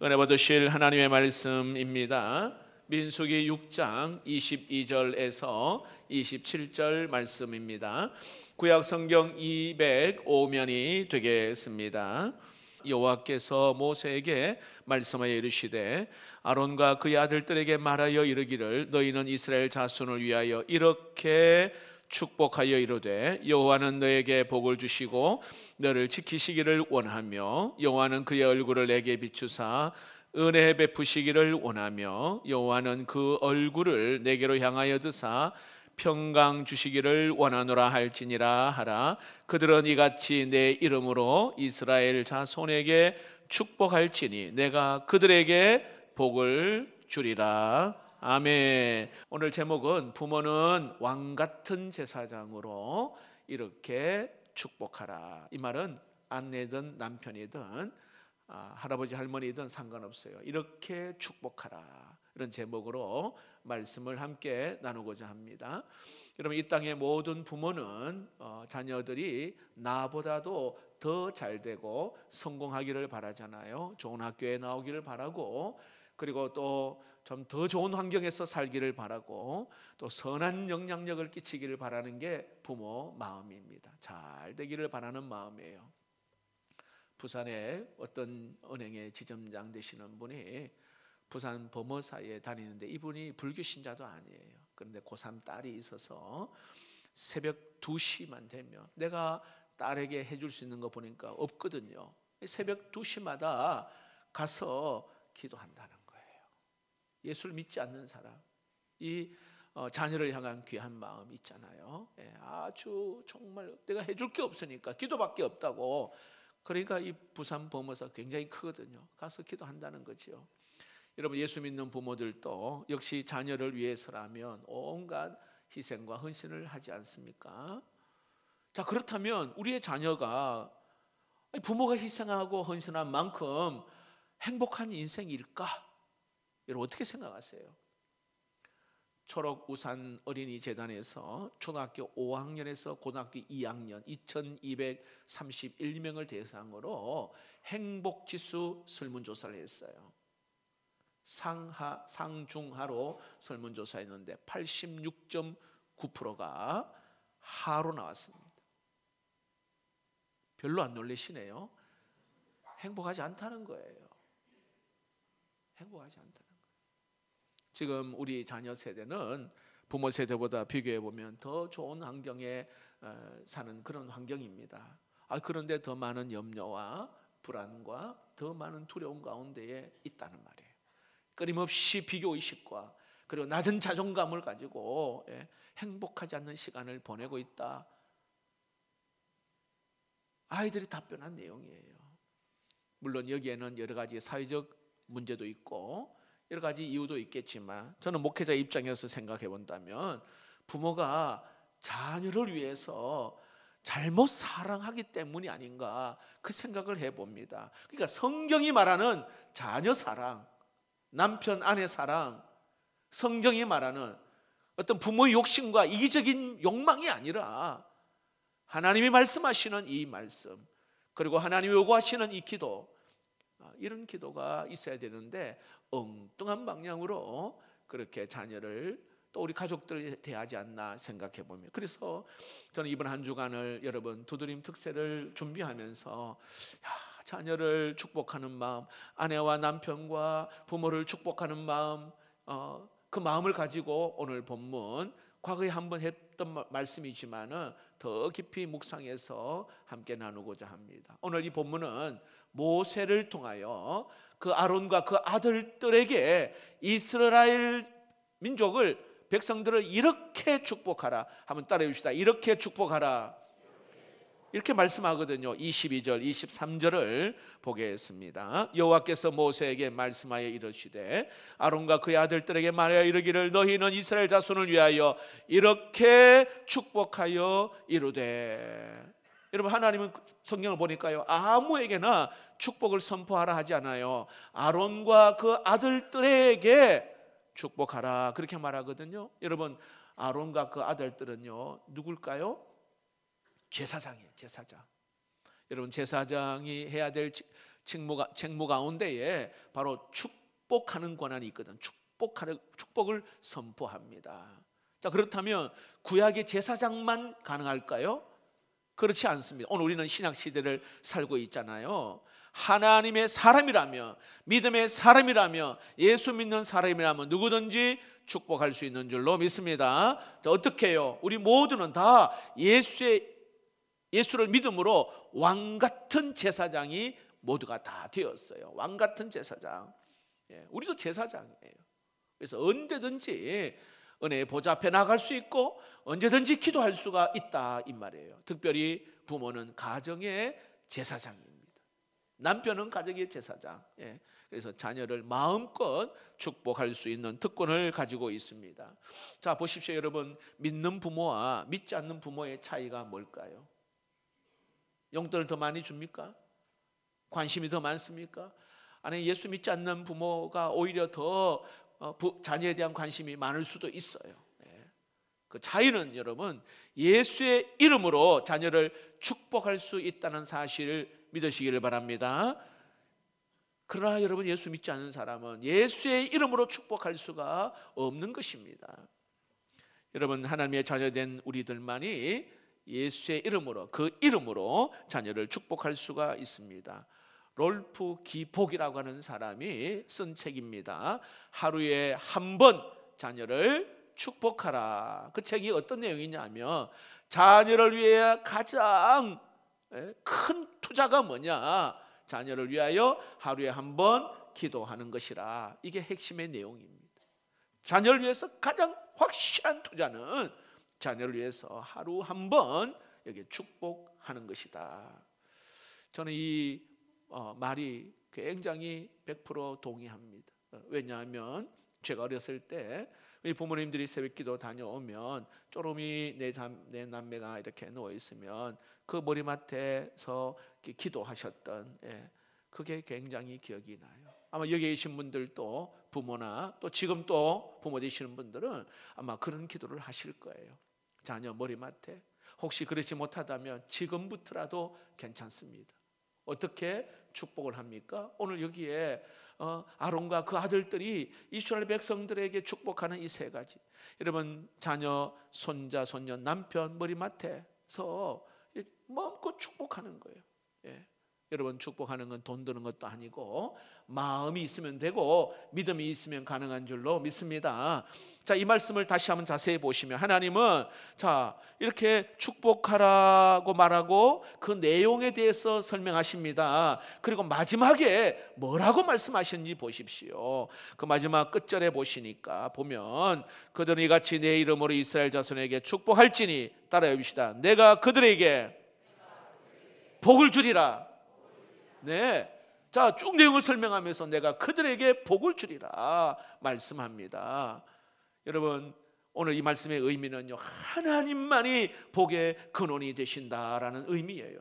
은혜 받으실 하나님의 말씀입니다. 민수기 6장 22절에서 27절 말씀입니다. 구약 성경 205면이 되겠습니다. 여호와께서 모세에게 말씀하여 이르시되 아론과 그의 아들들에게 말하여 이르기를 너희는 이스라엘 자손을 위하여 이렇게 축복하여 이르되 여호와는 너에게 복을 주시고 너를 지키시기를 원하며 여호와는 그의 얼굴을 내게 비추사 은혜 베푸시기를 원하며 여호와는 그 얼굴을 내게로 향하여 드사 평강 주시기를 원하노라 할지니라 하라. 그들은 이같이 내 이름으로 이스라엘 자손에게 축복할지니 내가 그들에게 복을 주리라. 아멘. 오늘 제목은 부모는 왕같은 제사장으로 이렇게 축복하라. 이 말은 아내든 남편이든 할아버지 할머니든 상관없어요. 이렇게 축복하라. 이런 제목으로 말씀을 함께 나누고자 합니다. 여러분, 이 땅의 모든 부모는 자녀들이 나보다도 더 잘되고 성공하기를 바라잖아요. 좋은 학교에 나오기를 바라고, 그리고 또 좀 더 좋은 환경에서 살기를 바라고, 또 선한 영향력을 끼치기를 바라는 게 부모 마음입니다. 잘 되기를 바라는 마음이에요. 부산에 어떤 은행의 지점장 되시는 분이 부산 범어사에 다니는데 이분이 불교 신자도 아니에요. 그런데 고3 딸이 있어서 새벽 2시만 되면, 내가 딸에게 해줄 수 있는 거 보니까 없거든요. 새벽 2시마다 가서 기도한다는 거예요. 예수를 믿지 않는 사람, 이 자녀를 향한 귀한 마음 있잖아요. 아주 정말 내가 해줄 게 없으니까 기도밖에 없다고. 그러니까 이 부산 범어사 굉장히 크거든요. 가서 기도한다는 거죠. 여러분, 예수 믿는 부모들도 역시 자녀를 위해서라면 온갖 희생과 헌신을 하지 않습니까? 자, 그렇다면 우리의 자녀가 부모가 희생하고 헌신한 만큼 행복한 인생일까? 여러분, 어떻게 생각하세요? 초록우산 어린이재단에서 초등학교 5학년에서 고등학교 2학년 2231명을 대상으로 행복지수 설문조사를 했어요. 상중하로 설문조사했는데 86.9%가 하로 나왔습니다. 별로 안 놀라시네요. 행복하지 않다는 거예요. 행복하지 않다는 거예요. 지금 우리 자녀 세대는 부모 세대보다 비교해 보면 더 좋은 환경에 사는 그런 환경입니다. 그런데 더 많은 염려와 불안과 더 많은 두려움 가운데에 있다는 말이에요. 끊임없이 비교의식과 그리고 낮은 자존감을 가지고 행복하지 않는 시간을 보내고 있다. 아이들이 답변한 내용이에요. 물론 여기에는 여러 가지 사회적 문제도 있고 여러 가지 이유도 있겠지만, 저는 목회자 입장에서 생각해 본다면 부모가 자녀를 위해서 잘못 사랑하기 때문이 아닌가, 그 생각을 해봅니다. 그러니까 성경이 말하는 자녀 사랑, 남편 아내 사랑, 성경이 말하는 어떤 부모의 욕심과 이기적인 욕망이 아니라 하나님이 말씀하시는 이 말씀, 그리고 하나님이 요구하시는 이 기도, 이런 기도가 있어야 되는데 엉뚱한 방향으로 그렇게 자녀를, 또 우리 가족들을 대하지 않나 생각해 보면, 그래서 저는 이번 한 주간을 여러분 두드림 특세를 준비하면서 자녀를 축복하는 마음, 아내와 남편과 부모를 축복하는 마음, 그 마음을 가지고 오늘 본문, 과거에 한번 했던 말씀이지만은 더 깊이 묵상해서 함께 나누고자 합니다. 오늘 이 본문은 모세를 통하여 그 아론과 그 아들들에게 이스라엘 민족을, 백성들을 이렇게 축복하라. 한번 따라해 봅시다. 이렇게 축복하라. 이렇게 말씀하거든요. 22절, 23절을 보겠습니다. 여호와께서 모세에게 말씀하여 이르시되 아론과 그의 아들들에게 말하여 이르기를 너희는 이스라엘 자손을 위하여 이렇게 축복하여 이르되. 여러분, 하나님은 성경을 보니까요, 아무에게나 축복을 선포하라 하지 않아요. 아론과 그 아들들에게 축복하라, 그렇게 말하거든요. 여러분, 아론과 그 아들들은요, 누굴까요? 제사장이에요. 제사장. 여러분, 제사장이 해야 될 책무 가운데에 바로 축복하는 권한이 있거든. 축복을 선포합니다. 자, 그렇다면 구약의 제사장만 가능할까요? 그렇지 않습니다. 오늘 우리는 신약 시대를 살고 있잖아요. 하나님의 사람이라며, 믿음의 사람이라며, 예수 믿는 사람이라면 누구든지 축복할 수 있는 줄로 믿습니다. 자, 어떻게 해요? 우리 모두는 다 예수를 믿음으로 왕 같은 제사장이 모두가 다 되었어요. 왕 같은 제사장. 우리도 제사장이에요. 그래서 언제든지 은혜의 보좌 앞에 나갈 수 있고 언제든지 기도할 수가 있다 이 말이에요. 특별히 부모는 가정의 제사장입니다. 남편은 가정의 제사장. 그래서 자녀를 마음껏 축복할 수 있는 특권을 가지고 있습니다. 자, 보십시오 여러분. 믿는 부모와 믿지 않는 부모의 차이가 뭘까요? 용돈을 더 많이 줍니까? 관심이 더 많습니까? 아니, 예수 믿지 않는 부모가 오히려 더 자녀에 대한 관심이 많을 수도 있어요. 그 차이는 여러분, 예수의 이름으로 자녀를 축복할 수 있다는 사실을 믿으시기를 바랍니다. 그러나 여러분, 예수 믿지 않는 사람은 예수의 이름으로 축복할 수가 없는 것입니다. 여러분, 하나님의 자녀된 우리들만이 예수의 이름으로, 그 이름으로 자녀를 축복할 수가 있습니다. 롤프 기복이라고 하는 사람이 쓴 책입니다. 하루에 한 번 자녀를 축복하라. 그 책이 어떤 내용이냐면, 자녀를 위해 가장 큰 투자가 뭐냐? 자녀를 위하여 하루에 한 번 기도하는 것이라. 이게 핵심의 내용입니다. 자녀를 위해서 가장 확실한 투자는 자녀를 위해서 하루 한 번 여기 축복하는 것이다. 저는 이 말이 굉장히 100% 동의합니다. 왜냐하면 제가 어렸을 때 부모님들이 새벽기도 다녀오면 쪼름이 내 남매가 이렇게 누워 있으면 그 머리맡에서 기도하셨던, 그게 굉장히 기억이 나요. 아마 여기 계신 분들도 부모나 또 지금 또 부모 되시는 분들은 아마 그런 기도를 하실 거예요. 자녀 머리맡에. 혹시 그렇지 못하다면 지금부터라도 괜찮습니다. 어떻게 축복을 합니까? 오늘 여기에 아론과 그 아들들이 이스라엘 백성들에게 축복하는 이 세 가지. 여러분, 자녀, 손자, 손녀, 남편 머리맡에서 마음껏 축복하는 거예요. 여러분, 축복하는 건 돈 드는 것도 아니고 마음이 있으면 되고 믿음이 있으면 가능한 줄로 믿습니다. 자, 이 말씀을 다시 한번 자세히 보시면 하나님은 자, 이렇게 축복하라고 말하고 그 내용에 대해서 설명하십니다. 그리고 마지막에 뭐라고 말씀하셨는지 보십시오. 그 마지막 끝절에 보시니까 보면 그들은 이같이 내 이름으로 이스라엘 자손에게 축복할지니, 따라해 봅시다. 내가 그들에게 복을 주리라. 네. 자, 쭉 내용을 설명하면서 내가 그들에게 복을 주리라 말씀합니다. 여러분, 오늘 이 말씀의 의미는요, 하나님만이 복의 근원이 되신다라는 의미예요.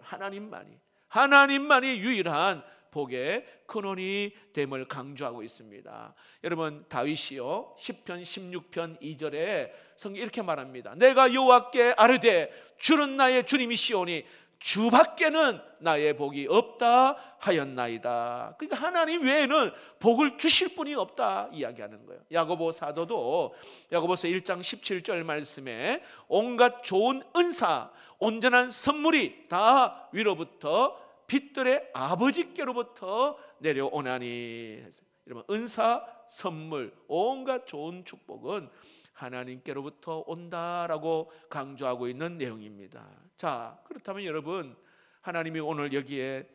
하나님만이 유일한 복의 근원이 됨을 강조하고 있습니다. 여러분, 다윗이요 시편 16편 2절에 성경 이렇게 말합니다. 내가 여호와께 아뢰되 주는 나의 주님이시오니 주밖에는 나의 복이 없다 하였나이다. 그러니까 하나님 외에는 복을 주실 분이 없다 이야기하는 거예요. 야고보 사도도 야고보서 1장 17절 말씀에 온갖 좋은 은사, 온전한 선물이 다 위로부터 빛들의 아버지께로부터 내려오나니. 여러분, 은사, 선물, 온갖 좋은 축복은 하나님께로부터 온다라고 강조하고 있는 내용입니다. 자, 그렇다면 여러분, 하나님이 오늘 여기에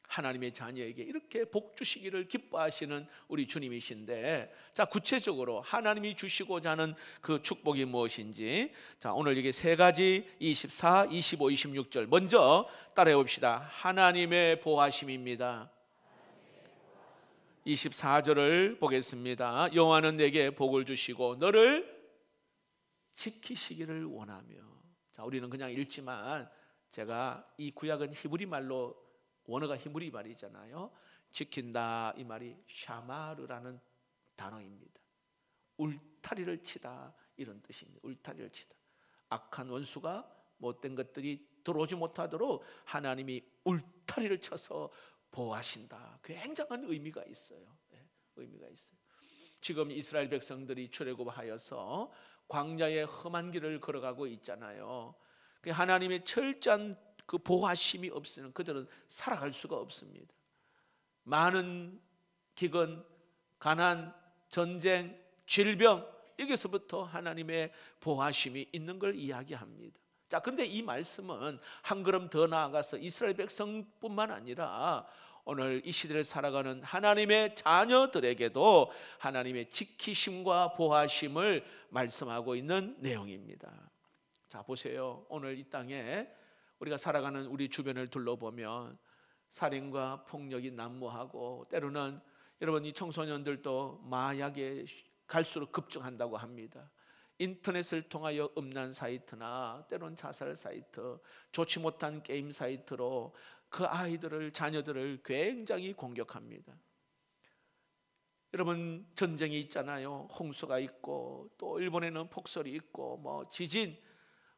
하나님의 자녀에게 이렇게 복 주시기를 기뻐하시는 우리 주님이신데, 자, 구체적으로 하나님이 주시고자 하는 그 축복이 무엇인지, 자, 오늘 여기 세 가지 24, 25, 26절 먼저 따라해 봅시다. 하나님의 보호하심입니다. 24절을 보겠습니다. 여호와는 내게 복을 주시고 너를 지키시기를 원하며. 자, 우리는 그냥 읽지만 제가 이 구약은 히브리 말로, 원어가 히브리 말이잖아요. 지킨다 이 말이 샤마르라는 단어입니다. 울타리를 치다 이런 뜻입니다. 울타리를 치다. 악한 원수가 못된 것들이 들어오지 못하도록 하나님이 울타리를 쳐서 보호하신다. 굉장한 의미가 있어요. 의미가 있어요. 지금 이스라엘 백성들이 출애굽하여서 광야의 험한 길을 걸어가고 있잖아요. 하나님의 철저한 그 보호하심이 없으면 그들은 살아갈 수가 없습니다. 많은 기근, 가난, 전쟁, 질병, 여기서부터 하나님의 보호하심이 있는 걸 이야기합니다. 자, 그런데 이 말씀은 한 걸음 더 나아가서 이스라엘 백성뿐만 아니라 오늘 이 시대를 살아가는 하나님의 자녀들에게도 하나님의 지키심과 보호하심을 말씀하고 있는 내용입니다. 자, 보세요. 오늘 이 땅에 우리가 살아가는 우리 주변을 둘러보면 살인과 폭력이 난무하고, 때로는 여러분 이 청소년들도 마약에 갈수록 급증한다고 합니다. 인터넷을 통하여 음란 사이트나 때로는 자살 사이트, 좋지 못한 게임 사이트로 그 아이들을, 자녀들을 굉장히 공격합니다. 여러분 전쟁이 있잖아요. 홍수가 있고 또 일본에는 폭설이 있고 뭐 지진,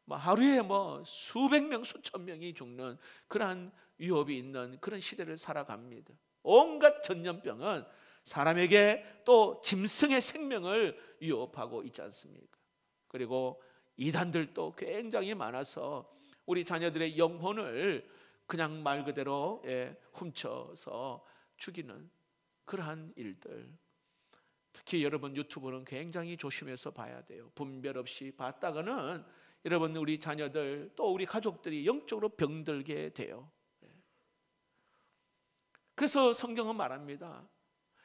하루에 수백 명, 수천 명이 죽는 그러한 위협이 있는 그런 시대를 살아갑니다. 온갖 전염병은 사람에게 또 짐승의 생명을 위협하고 있지 않습니까? 그리고 이단들도 굉장히 많아서 우리 자녀들의 영혼을 그냥 말 그대로 훔쳐서 죽이는 그러한 일들. 특히 여러분 유튜브는 굉장히 조심해서 봐야 돼요. 분별 없이 봤다가는 여러분 우리 자녀들 또 우리 가족들이 영적으로 병들게 돼요. 그래서 성경은 말합니다.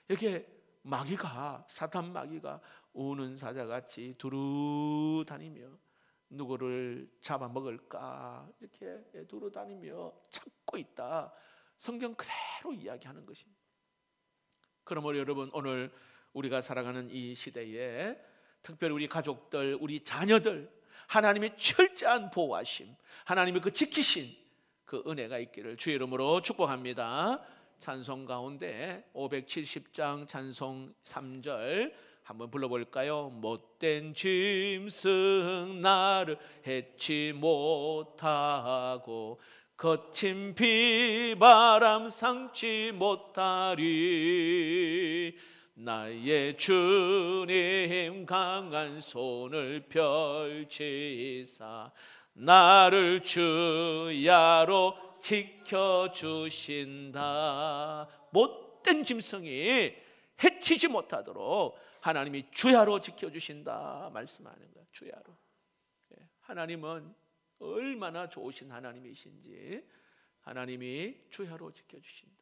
여기에 마귀가, 사탄 마귀가 우는 사자같이 두루 다니며 누구를 잡아먹을까 이렇게 두루 다니며 찾고 있다. 성경 그대로 이야기하는 것입니다. 그러므로 여러분 오늘 우리가 살아가는 이 시대에 특별히 우리 가족들, 우리 자녀들 하나님의 철저한 보호하심, 하나님의 그 지키신 그 은혜가 있기를 주의 이름으로 축복합니다. 찬송 가운데 570장 찬송 3절 한번 불러볼까요? 못된 짐승 나를 해치 못하고 거친 비바람 상치 못하리. 나의 주님 강한 손을 펼치사 나를 주야로 지켜주신다. 못된 짐승이 해치지 못하도록 하나님이 주야로 지켜주신다 말씀하는 거예요. 주야로. 하나님은 얼마나 좋으신 하나님이신지 하나님이 주야로 지켜주신다.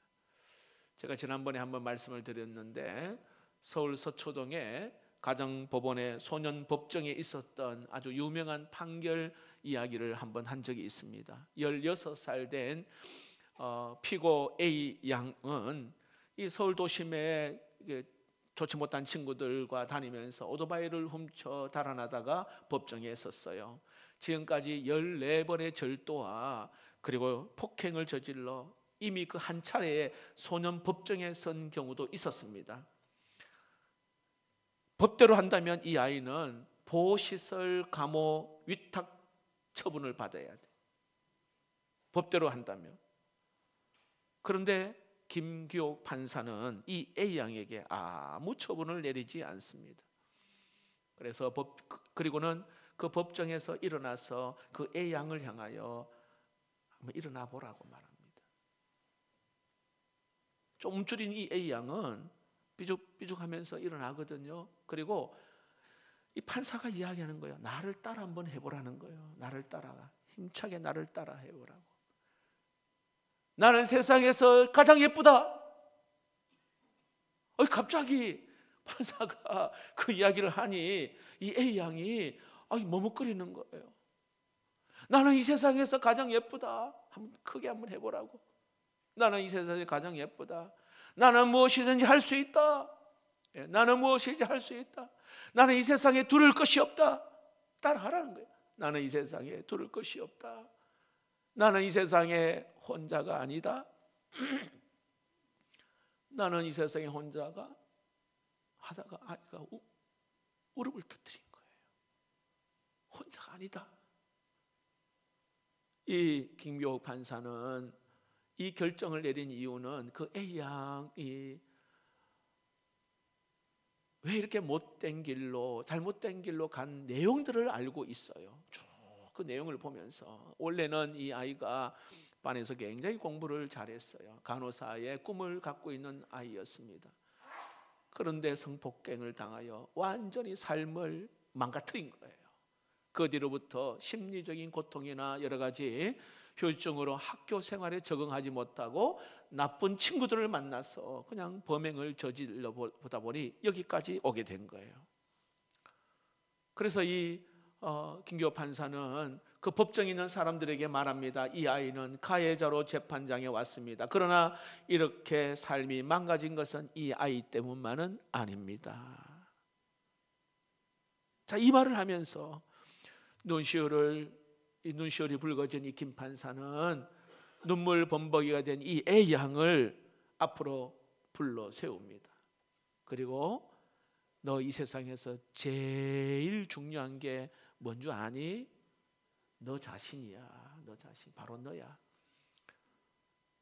제가 지난번에 한번 말씀을 드렸는데 서울 서초동에 가정법원의 소년법정에 있었던 아주 유명한 판결 이야기를 한번 한 적이 있습니다. 16살 된 피고 A 양은 이 서울 도심에 좋지 못한 친구들과 다니면서 오토바이를 훔쳐 달아나다가 법정에 섰어요. 지금까지 14번의 절도와 그리고 폭행을 저질러 이미 그 한 차례에 소년 법정에 선 경우도 있었습니다. 법대로 한다면 이 아이는 보호시설 감호 위탁 처분을 받아야 돼. 법대로 한다면. 그런데 김기옥 판사는 이 A양에게 아무 처분을 내리지 않습니다. 그래서 그리고는 그 법정에서 일어나서 그 A양을 향하여 한번 일어나 보라고 말합니다. 좀 움츠린 이 A양은 삐죽삐죽하면서 일어나거든요. 그리고 이 판사가 이야기하는 거예요. 나를 따라 한번 해보라는 거예요. 나를 따라가. 힘차게 나를 따라 해보라고. 나는 세상에서 가장 예쁘다. 갑자기 판사가 그 이야기를 하니 이 A양이 머뭇거리는 거예요. 나는 이 세상에서 가장 예쁘다. 크게 한번 해보라고. 나는 이 세상에 가장 예쁘다. 나는 무엇이든지 할 수 있다. 나는 무엇이든지 할 수 있다. 나는 이 세상에 두를 것이 없다. 따라하라는 거예요. 나는 이 세상에 두를 것이 없다. 나는 이 세상에 혼자가 아니다. 나는 이 세상에 혼자가 하다가 아이가 울음을 터뜨린 거예요. 혼자가 아니다. 이 김묘 판사는 이 결정을 내린 이유는 그 A 양이 왜 이렇게 못된 길로, 잘못된 길로 간 내용들을 알고 있어요. 쭉 그 내용을 보면서 원래는 이 아이가 반에서 굉장히 공부를 잘했어요. 간호사의 꿈을 갖고 있는 아이였습니다. 그런데 성폭행을 당하여 완전히 삶을 망가뜨린 거예요. 그 뒤로부터 심리적인 고통이나 여러 가지 후유증으로 학교 생활에 적응하지 못하고 나쁜 친구들을 만나서 그냥 범행을 저질러 보다 보니 여기까지 오게 된 거예요. 그래서 이 김기호 판사는 그 법정에 있는 사람들에게 말합니다. 이 아이는 가해자로 재판장에 왔습니다. 그러나 이렇게 삶이 망가진 것은 이 아이 때문만은 아닙니다. 자, 이 말을 하면서 눈시울이 붉어진 이 김 판사는 눈물 범벅이가 된 이 애 양을 앞으로 불러 세웁니다. 그리고 너 이 세상에서 제일 중요한 게 뭔 줄 아니? 너 자신이야. 너 자신, 바로 너야.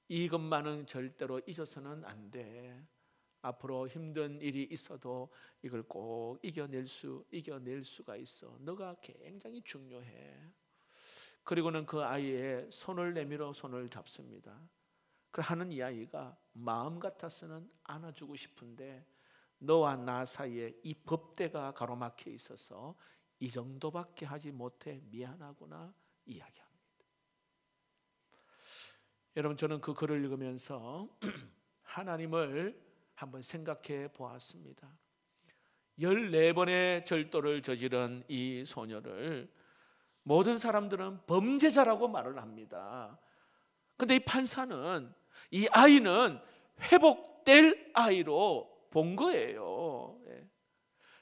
이것만은 절대로 잊어서는 안 돼. 앞으로 힘든 일이 있어도 이걸 꼭 이겨낼 수가 있어. 너가 굉장히 중요해. 그리고는 그 아이의 손을 내밀어 손을 잡습니다. 그 하는 이 아이가 마음 같아서는 안아주고 싶은데 너와 나 사이에 이 법대가 가로막혀 있어서 이 정도밖에 하지 못해 미안하구나 이야기합니다. 여러분, 저는 그 글을 읽으면서 하나님을 한번 생각해 보았습니다. 14번의 절도를 저지른 이 소녀를 모든 사람들은 범죄자라고 말을 합니다. 그런데 이 판사는 이 아이는 회복될 아이로 본 거예요.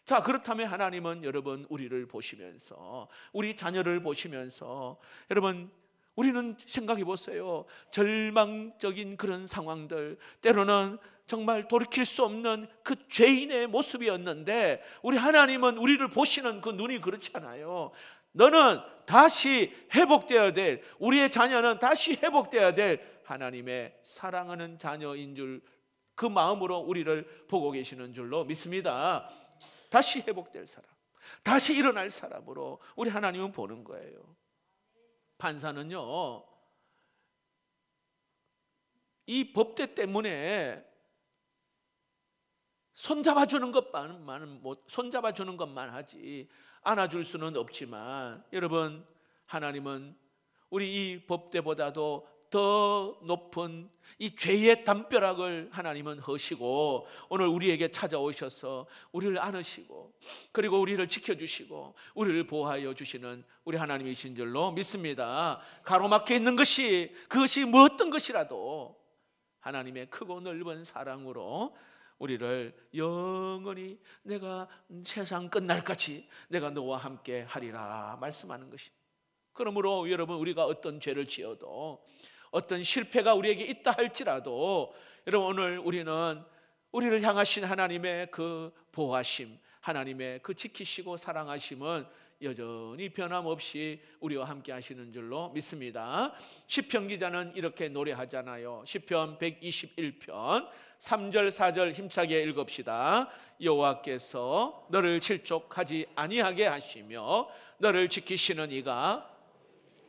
자, 그렇다면 하나님은 여러분 우리를 보시면서, 우리 자녀를 보시면서, 여러분 우리는 생각해 보세요. 절망적인 그런 상황들, 때로는 정말 돌이킬 수 없는 그 죄인의 모습이었는데 우리 하나님은 우리를 보시는 그 눈이 그렇잖아요. 너는 다시 회복되어야 될, 우리의 자녀는 다시 회복되어야 될 하나님의 사랑하는 자녀인 줄, 그 마음으로 우리를 보고 계시는 줄로 믿습니다. 다시 회복될 사람, 다시 일어날 사람으로 우리 하나님은 보는 거예요. 판사는요, 이 법대 때문에 손잡아주는 것만 하지 안아줄 수는 없지만, 여러분 하나님은 우리 이 법대보다도 더 높은 이 죄의 담벼락을 하나님은 허시고 오늘 우리에게 찾아오셔서 우리를 안으시고, 그리고 우리를 지켜주시고 우리를 보호하여 주시는 우리 하나님이신 줄로 믿습니다. 가로막혀 있는 그것이 뭐 어떤 것이라도 하나님의 크고 넓은 사랑으로 우리를 영원히 내가 세상 끝날까지 내가 너와 함께 하리라 말씀하는 것입니다. 그러므로 여러분, 우리가 어떤 죄를 지어도, 어떤 실패가 우리에게 있다 할지라도, 여러분 오늘 우리는 우리를 향하신 하나님의 그 보호하심, 하나님의 그 지키시고 사랑하심은 여전히 변함없이 우리와 함께 하시는 줄로 믿습니다. 시편 기자는 이렇게 노래하잖아요. 시편 121편 3절 4절 힘차게 읽읍시다. 여호와께서 너를 실족하지 아니하게 하시며 너를 지키시는 이가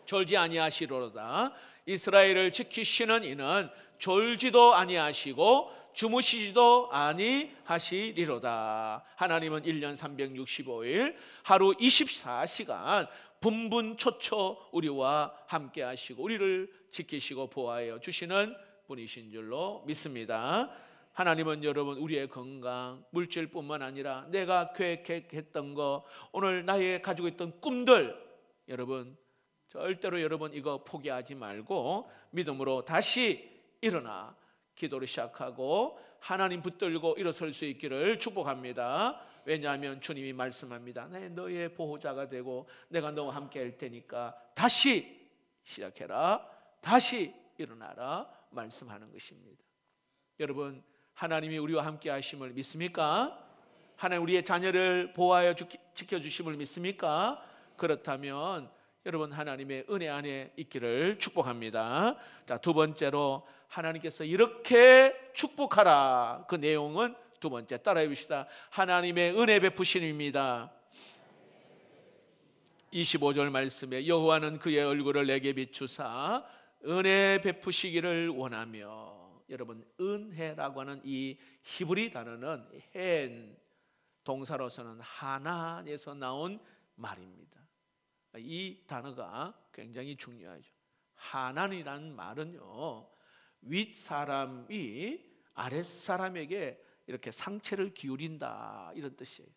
졸지 아니하시로다. 이스라엘을 지키시는 이는 졸지도 아니하시고 주무시지도 아니하시리로다. 하나님은 1년 365일 하루 24시간 분분초초 우리와 함께 하시고 우리를 지키시고 보호하여 주시는 분이신 줄로 믿습니다. 하나님은 여러분 우리의 건강, 물질뿐만 아니라 내가 계획했던 거, 오늘 나의 가지고 있던 꿈들, 여러분 절대로 여러분 이거 포기하지 말고 믿음으로 다시 일어나 기도를 시작하고 하나님 붙들고 일어설 수 있기를 축복합니다. 왜냐하면 주님이 말씀합니다. 내 너의 보호자가 되고 내가 너와 함께 할 테니까 다시 시작해라, 다시 일어나라 말씀하는 것입니다. 여러분, 하나님이 우리와 함께 하심을 믿습니까? 하나님 우리의 자녀를 보호하여 지켜주심을 믿습니까? 그렇다면 여러분 하나님의 은혜 안에 있기를 축복합니다. 자, 두 번째로 하나님께서 이렇게 축복하라. 그 내용은 두 번째, 따라해 봅시다. 하나님의 은혜 베푸심입니다. 25절 말씀에 여호와는 그의 얼굴을 내게 비추사 은혜 베푸시기를 원하며, 여러분 은혜라고 하는 이 히브리 단어는 헨 동사로서는 하나에서 나온 말입니다. 이 단어가 굉장히 중요하죠. 하나니라는 말은요, 윗사람이 아랫사람에게 이렇게 상체를 기울인다, 이런 뜻이에요.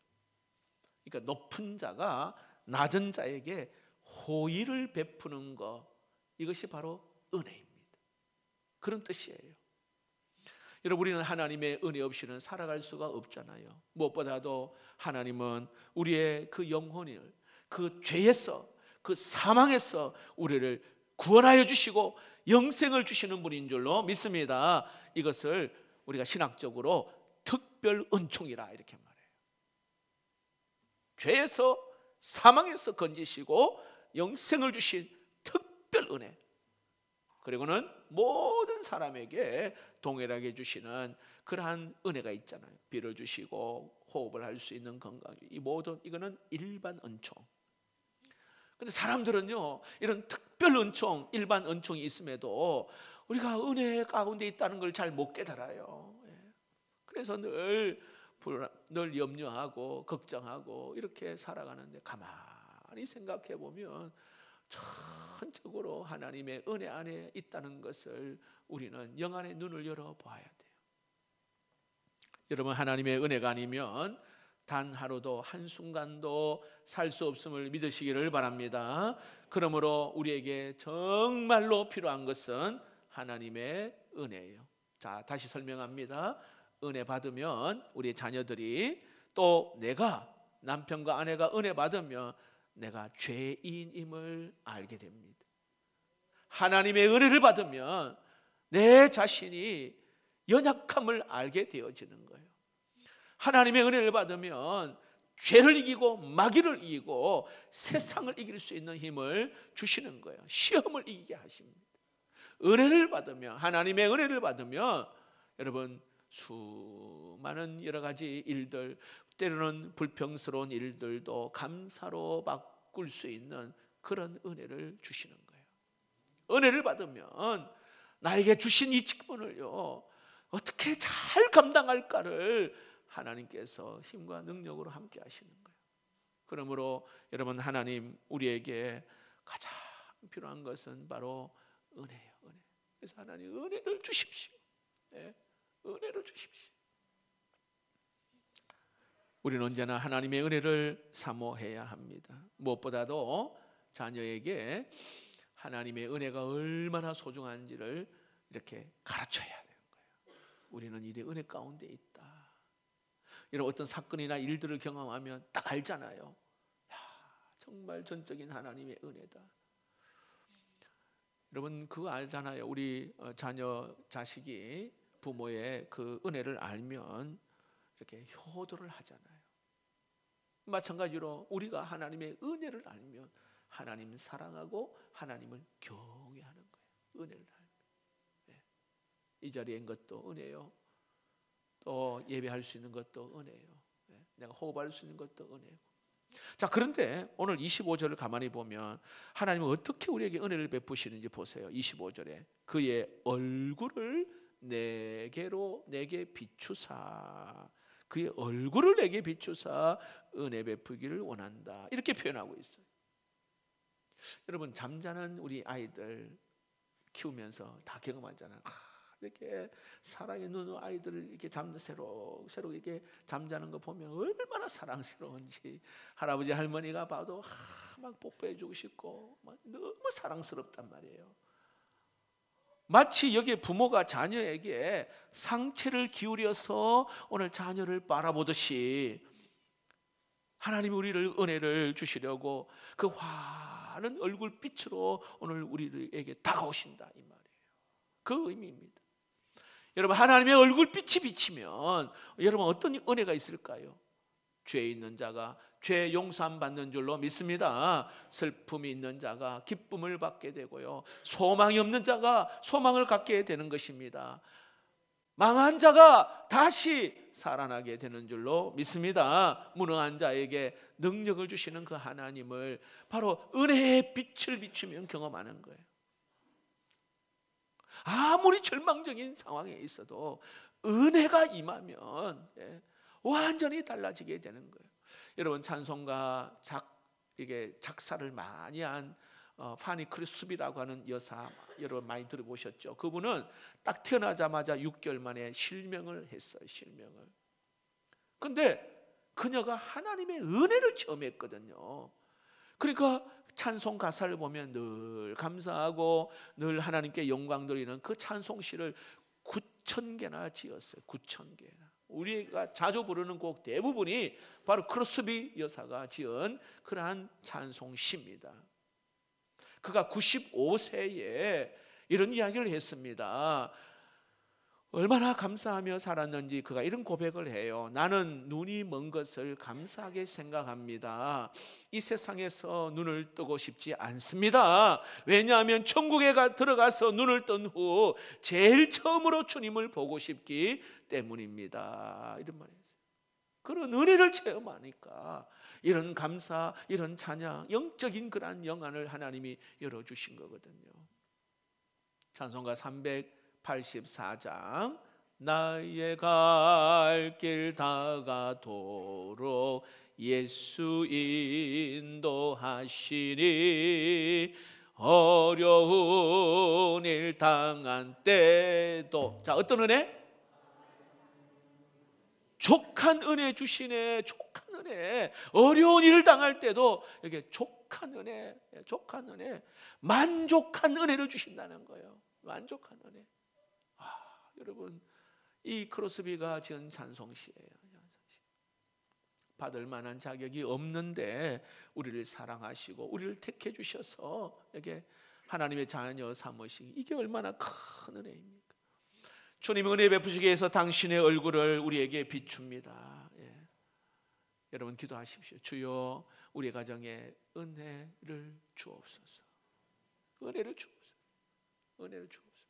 그러니까 높은 자가 낮은 자에게 호의를 베푸는 것, 이것이 바로 은혜입니다. 그런 뜻이에요. 여러분, 우리는 하나님의 은혜 없이는 살아갈 수가 없잖아요. 무엇보다도 하나님은 우리의 그 영혼을 그 죄에서, 그 사망에서 우리를 구원하여 주시고 영생을 주시는 분인 줄로 믿습니다. 이것을 우리가 신학적으로 특별 은총이라 이렇게 말해요. 죄에서, 사망에서 건지시고 영생을 주신 특별 은혜, 그리고는 모든 사람에게 동일하게 주시는 그러한 은혜가 있잖아요. 비를 주시고 호흡을 할 수 있는 건강, 이 모든 이거는 일반 은총. 근데 사람들은요, 이런 특별 은총, 일반 은총이 있음에도 우리가 은혜 가운데 있다는 걸 잘 못 깨달아요. 그래서 늘 염려하고 걱정하고 이렇게 살아가는데, 가만히 생각해 보면 전적으로 하나님의 은혜 안에 있다는 것을 우리는 영안의 눈을 열어 보아야 돼요. 여러분, 하나님의 은혜가 아니면 단 하루도 한순간도 살 수 없음을 믿으시기를 바랍니다. 그러므로 우리에게 정말로 필요한 것은 하나님의 은혜예요. 자, 다시 설명합니다. 은혜 받으면 우리 자녀들이, 또 내가, 남편과 아내가 은혜 받으면 내가 죄인임을 알게 됩니다. 하나님의 은혜를 받으면 내 자신이 연약함을 알게 되어지는 거예요. 하나님의 은혜를 받으면 죄를 이기고 마귀를 이기고 세상을 이길 수 있는 힘을 주시는 거예요. 시험을 이기게 하십니다. 은혜를 받으면, 하나님의 은혜를 받으면 여러분, 수많은 여러 가지 일들, 때로는 불평스러운 일들도 감사로 바꿀 수 있는 그런 은혜를 주시는 거예요. 은혜를 받으면 나에게 주신 이 직분을요, 어떻게 잘 감당할까를 하나님께서 힘과 능력으로 함께 하시는 거예요. 그러므로 여러분, 하나님 우리에게 가장 필요한 것은 바로 은혜예요. 은혜. 그래서 하나님 은혜를 주십시오. 네, 은혜를 주십시오. 우리는 언제나 하나님의 은혜를 사모해야 합니다. 무엇보다도 자녀에게 하나님의 은혜가 얼마나 소중한지를 이렇게 가르쳐야 되는 거예요. 우리는 이 은혜 가운데 있다. 이런 어떤 사건이나 일들을 경험하면 딱 알잖아요. 야, 정말 전적인 하나님의 은혜다. 여러분, 그거 알잖아요. 우리 자녀, 자식이 부모의 그 은혜를 알면 이렇게 효도를 하잖아요. 마찬가지로 우리가 하나님의 은혜를 알면 하나님 사랑하고 하나님을 경외하는 거예요. 은혜를 알면. 네. 이 자리에 있는 것도 은혜요. 또 예배할 수 있는 것도 은혜예요. 네. 내가 호흡할 수 있는 것도 은혜고. 자, 그런데 오늘 25절을 가만히 보면 하나님은 어떻게 우리에게 은혜를 베푸시는지 보세요. 25절에 그의 얼굴을 내게 비추사, 그의 얼굴을 내게 비추사 은혜 베푸기를 원한다, 이렇게 표현하고 있어요. 여러분, 잠자는 우리 아이들 키우면서 다 경험하잖아요. 이렇게 사랑의 눈으로 아이들을 이렇게 새로 이렇게 잠자는 거 보면 얼마나 사랑스러운지 할아버지 할머니가 봐도 막 뽀뽀해주고 싶고 막 너무 사랑스럽단 말이에요. 마치 여기에 부모가 자녀에게 상체를 기울여서 오늘 자녀를 바라보듯이 하나님이 우리를 은혜를 주시려고 그 환한 얼굴빛으로 오늘 우리에게 다가오신다, 이 말이에요. 그 의미입니다. 여러분, 하나님의 얼굴빛이 비치면 여러분 어떤 은혜가 있을까요? 죄 있는 자가 죄 용서함 받는 줄로 믿습니다. 슬픔이 있는 자가 기쁨을 받게 되고요, 소망이 없는 자가 소망을 갖게 되는 것입니다. 망한 자가 다시 살아나게 되는 줄로 믿습니다. 무능한 자에게 능력을 주시는 그 하나님을 바로 은혜의 빛을 비추면 경험하는 거예요. 아무리 절망적인 상황에 있어도 은혜가 임하면 완전히 달라지게 되는 거예요. 여러분, 찬송가 작사를 많이 한 파니 크루스비라고 하는 여사, 여러분 많이 들어보셨죠? 그분은 딱 태어나자마자 6개월 만에 실명을 했어요. 실명을. 근데 그녀가 하나님의 은혜를 체험했거든요. 그러니까 찬송 가사를 보면 늘 감사하고 늘 하나님께 영광 돌리는 그 찬송시를 9,000개나 지었어요. 9,000개나. 우리가 자주 부르는 곡 대부분이 바로 크로스비 여사가 지은 그러한 찬송시입니다. 그가 95세에 이런 이야기를 했습니다. 얼마나 감사하며 살았는지 그가 이런 고백을 해요. 나는 눈이 먼 것을 감사하게 생각합니다. 이 세상에서 눈을 뜨고 싶지 않습니다. 왜냐하면 천국에 들어가서 눈을 뜬 후 제일 처음으로 주님을 보고 싶기 때문입니다. 이런 말을 했어요. 그런 은혜를 체험하니까 이런 감사, 이런 찬양, 영적인 그러한 영안을 하나님이 열어주신 거거든요. 찬송가 384장 나의 갈 길 다가도록 예수 인도하시니 어려운 일 당한 때도, 자, 어떤 은혜? 족한 은혜 주시네. 족한 은혜. 어려운 일을 당할 때도 이게 족한 은혜, 족한 은혜, 만족한 은혜를 주신다는 거예요. 만족한 은혜. 여러분, 이 크로스비가 지은 찬송시예요. 받을 만한 자격이 없는데 우리를 사랑하시고 우리를 택해 주셔서 이게 하나님의 자녀 삼으시기, 이게 얼마나 큰 은혜입니까? 주님 은혜 베푸시기 위해서 당신의 얼굴을 우리에게 비춥니다. 여러분 기도하십시오. 주여, 우리 가정에 은혜를 주옵소서. 은혜를 주옵소서. 은혜를 주옵소서.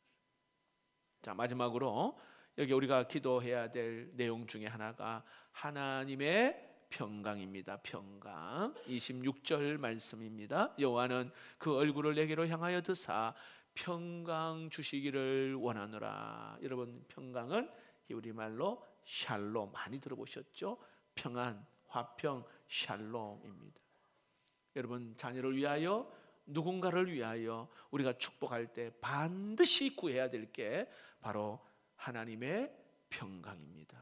자, 마지막으로 여기 우리가 기도해야 될 내용 중에 하나가 하나님의 평강입니다. 평강. 26절 말씀입니다. 여호와는 그 얼굴을 내게로 향하여 드사 평강 주시기를 원하노라. 여러분, 평강은 히브리 말로 샬롬, 많이 들어보셨죠? 평안, 화평, 샬롬입니다. 여러분, 자녀를 위하여, 누군가를 위하여 우리가 축복할 때 반드시 구해야 될 게 바로 하나님의 평강입니다.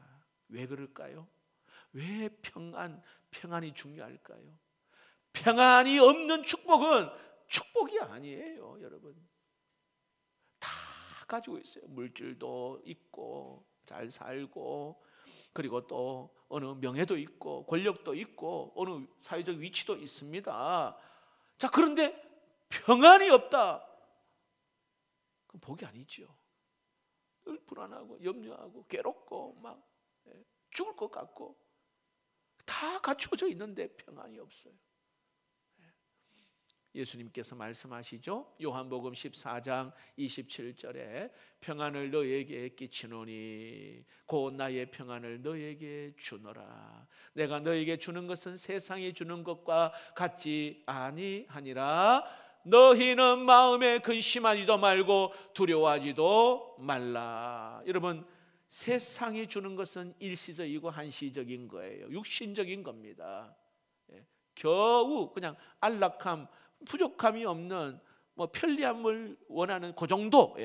왜 그럴까요? 왜 평안이 중요할까요? 평안이 없는 축복은 축복이 아니에요. 여러분, 다 가지고 있어요. 물질도 있고 잘 살고, 그리고 또 어느 명예도 있고 권력도 있고 어느 사회적 위치도 있습니다. 자, 그런데 평안이 없다, 그럼 복이 아니죠. 늘 불안하고 염려하고 괴롭고 막 죽을 것 같고 다 갖추어져 있는데 평안이 없어요. 예수님께서 말씀하시죠. 요한복음 14장 27절에 평안을 너에게 끼치노니 곧 나의 평안을 너에게 주노라. 내가 너에게 주는 것은 세상이 주는 것과 같지 아니하니라. 너희는 마음에 근심하지도 말고 두려워하지도 말라. 여러분, 세상이 주는 것은 일시적이고 한시적인 거예요. 육신적인 겁니다. 겨우 그냥 안락함, 부족함이 없는 편리함을 원하는 그 정도.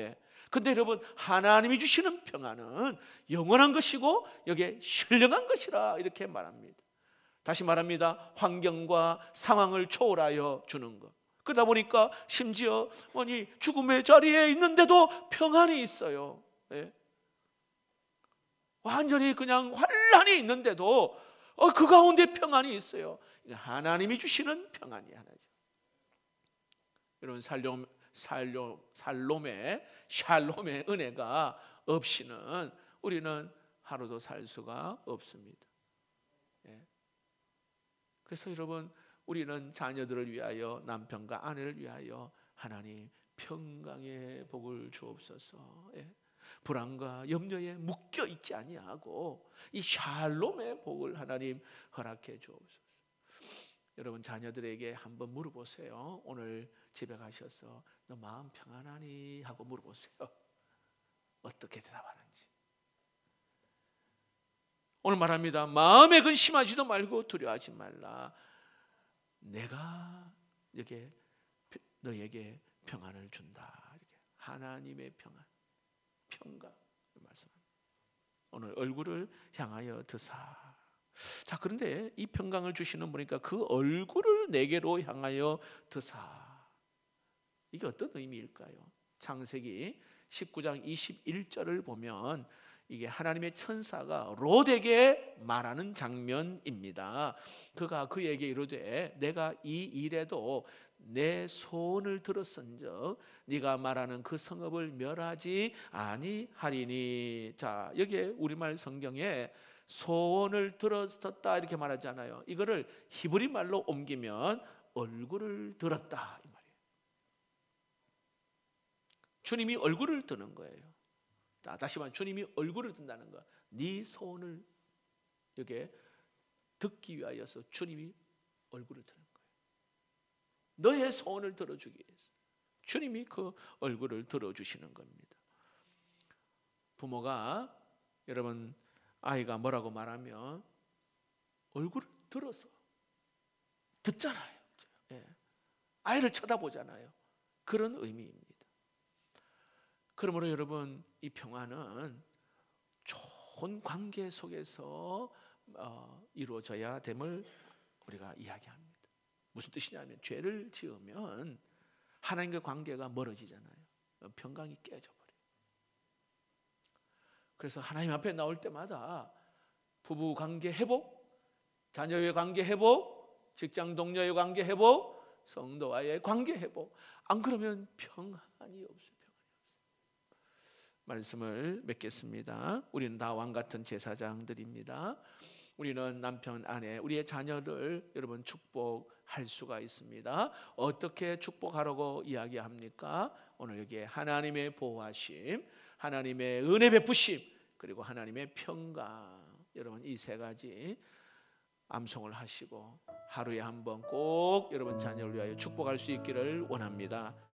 근데 여러분, 하나님이 주시는 평안은 영원한 것이고 여기에 신령한 것이라 이렇게 말합니다. 다시 말합니다. 환경과 상황을 초월하여 주는 것. 그러다 보니까 심지어 죽음의 자리에 있는데도 평안이 있어요. 완전히 그냥 환란이 있는데도 그 가운데 평안이 있어요. 하나님이 주시는 평안이 하나죠. 여러분, 샬롬의 은혜가 없이는 우리는 하루도 살 수가 없습니다. 그래서 여러분, 우리는 자녀들을 위하여, 남편과 아내를 위하여 하나님 평강의 복을 주옵소서. 예. 불안과 염려에 묶여 있지 아니하고 이 샬롬의 복을 하나님 허락해 주옵소서. 여러분, 자녀들에게 한번 물어보세요. 오늘 집에 가셔서 너 마음 평안하니? 하고 물어보세요. 어떻게 대답하는지. 오늘 말합니다. 마음에 근심하지도 말고 두려워하지 말라. 내가 너에게 평안을 준다. 이렇게. 하나님의 평강을 말씀합니다. 오늘 얼굴을 향하여 드사. 자, 그런데 이 평강을 주시는 분이니까 그 얼굴을 내게로 향하여 드사. 이게 어떤 의미일까요? 창세기 19장 21절을 보면 이게 하나님의 천사가 롯에게 말하는 장면입니다. 그가 그에게 이르되 내가 이 일에도 내 소원을 들었은즉 네가 말하는 그 성읍을 멸하지 아니하리니. 자, 여기에 우리말 성경에 소원을 들었다 이렇게 말하잖아요. 이거를 히브리 말로 옮기면 얼굴을 들었다 이 말이에요. 주님이 얼굴을 드는 거예요. 다시 말하면 주님이 얼굴을 든다는 거. 네 소원을 여기에 듣기 위하여서 주님이 얼굴을 드는 거예요. 너의 소원을 들어주기 위해서 주님이 그 얼굴을 들어주시는 겁니다. 부모가 여러분 아이가 뭐라고 말하면 얼굴을 들어서 듣잖아요. 예. 아이를 쳐다보잖아요. 그런 의미입니다. 그러므로 여러분, 이 평안은 좋은 관계 속에서 이루어져야 됨을 우리가 이야기합니다. 무슨 뜻이냐면 죄를 지으면 하나님과 관계가 멀어지잖아요. 평강이 깨져버려요. 그래서 하나님 앞에 나올 때마다 부부 관계 회복, 자녀의 관계 회복, 직장 동료의 관계 회복, 성도와의 관계 회복. 안 그러면 평안이 없어요. 말씀을 맺겠습니다. 우리는 다 왕같은 제사장들입니다. 우리는 남편, 아내, 우리의 자녀를 여러분 축복할 수가 있습니다. 어떻게 축복하라고 이야기합니까? 오늘 여기에 하나님의 보호하심, 하나님의 은혜 베푸심, 그리고 하나님의 평강, 여러분 이 세 가지 암송을 하시고 하루에 한 번 꼭 여러분 자녀를 위하여 축복할 수 있기를 원합니다.